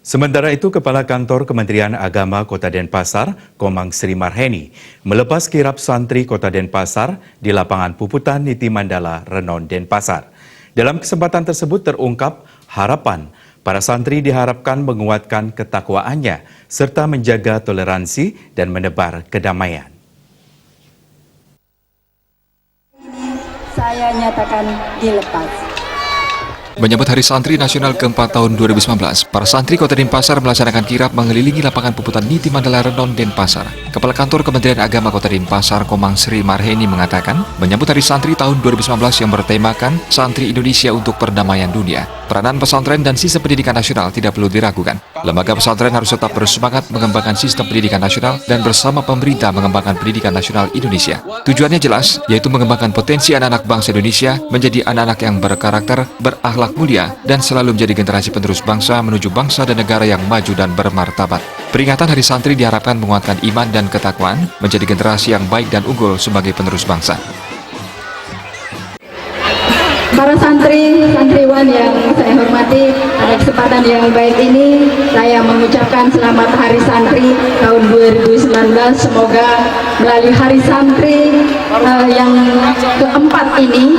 Sementara itu, Kepala Kantor Kementerian Agama Kota Denpasar, Komang Sri Marheni, melepas kirap santri Kota Denpasar di lapangan Puputan Niti Mandala, Renon, Denpasar. Dalam kesempatan tersebut terungkap harapan para santri diharapkan menguatkan ketakwaannya serta menjaga toleransi dan menebar kedamaian. Saya nyatakan dilepas. Menyambut Hari Santri Nasional ke-4 tahun 2019, para santri Kota Denpasar melaksanakan kirap mengelilingi lapangan Puputan Niti Mandala, Renon, Denpasar. Kepala Kantor Kementerian Agama Kota Denpasar, Komang Sri Marheni mengatakan, menyambut Hari Santri tahun 2019 yang bertemakan Santri Indonesia untuk Perdamaian Dunia, peranan pesantren dan sistem pendidikan nasional tidak perlu diragukan. Lembaga pesantren harus tetap bersemangat mengembangkan sistem pendidikan nasional dan bersama pemerintah mengembangkan pendidikan nasional Indonesia. Tujuannya jelas, yaitu mengembangkan potensi anak-anak bangsa Indonesia menjadi anak-anak yang berkarakter, berakhlak mulia, dan selalu menjadi generasi penerus bangsa menuju bangsa dan negara yang maju dan bermartabat. Peringatan Hari Santri diharapkan menguatkan iman dan ketakwaan, menjadi generasi yang baik dan unggul sebagai penerus bangsa. Para santriwan yang saya hormati, pada kesempatan yang baik ini saya mengucapkan selamat Hari Santri tahun 2019. Semoga melalui Hari Santri yang keempat ini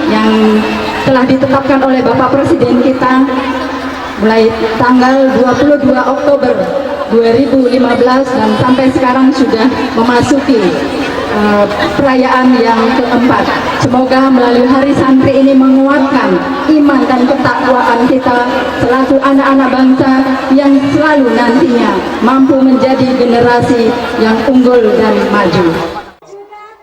yang telah ditetapkan oleh Bapak Presiden kita mulai tanggal 22 Oktober 2015 dan sampai sekarang sudah memasuki perayaan yang keempat. Semoga melalui Hari Santri ini menguatkan iman dan ketakwaan kita selaku anak-anak bangsa yang selalu nantinya mampu menjadi generasi yang unggul dan maju.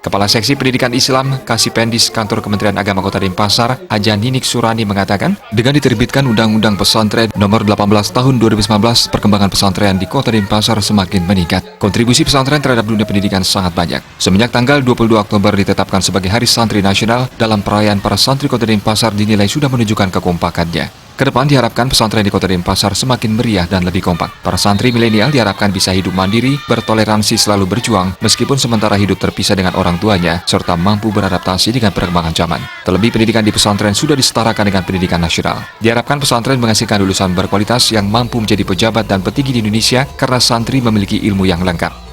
Kepala Seksi Pendidikan Islam Kasipendis Kantor Kementerian Agama Kota Denpasar, Haja Ninik Surani mengatakan, dengan diterbitkan Undang-Undang Pesantren Nomor 18 Tahun 2019, perkembangan pesantren di Kota Denpasar semakin meningkat. Kontribusi pesantren terhadap dunia pendidikan sangat banyak. Semenjak tanggal 22 Oktober ditetapkan sebagai Hari Santri Nasional, dalam perayaan para santri Kota Denpasar dinilai sudah menunjukkan kekompakannya. Kedepan diharapkan pesantren di Kota Denpasar semakin meriah dan lebih kompak. Para santri milenial diharapkan bisa hidup mandiri, bertoleransi, selalu berjuang, meskipun sementara hidup terpisah dengan orang tuanya, serta mampu beradaptasi dengan perkembangan zaman. Terlebih pendidikan di pesantren sudah disetarakan dengan pendidikan nasional. Diharapkan pesantren menghasilkan lulusan berkualitas yang mampu menjadi pejabat dan petinggi di Indonesia karena santri memiliki ilmu yang lengkap.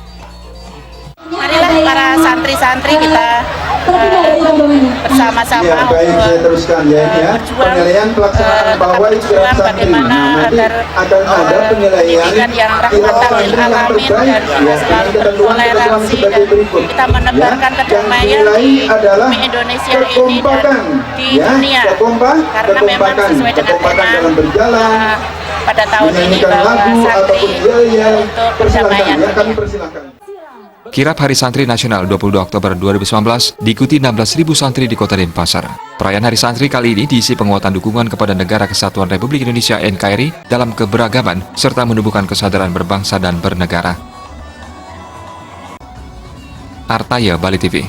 Marilah para santri-santri kita bersama-sama ya, baik, saya teruskan ya, ini ya. Penilaian pelaksanaan bawah kirap santri. Nanti akan ada penilaian kirap santri yang terbaik ya, dengan ketentuan sebagai berikut. Kita menebarkan ya, kedamaian di Indonesia ini dan di dunia. Karena memang sesuai dengan tema dalam berjalan, pada tahun ini bahwa santri untuk perdamaian. Ya, kami persilakan. Kirap Hari Santri Nasional 22 Oktober 2019 diikuti 16.000 santri di Kota Denpasar. Perayaan Hari Santri kali ini diisi penguatan dukungan kepada Negara Kesatuan Republik Indonesia NKRI dalam keberagaman serta menumbuhkan kesadaran berbangsa dan bernegara. Artaya, Bali TV.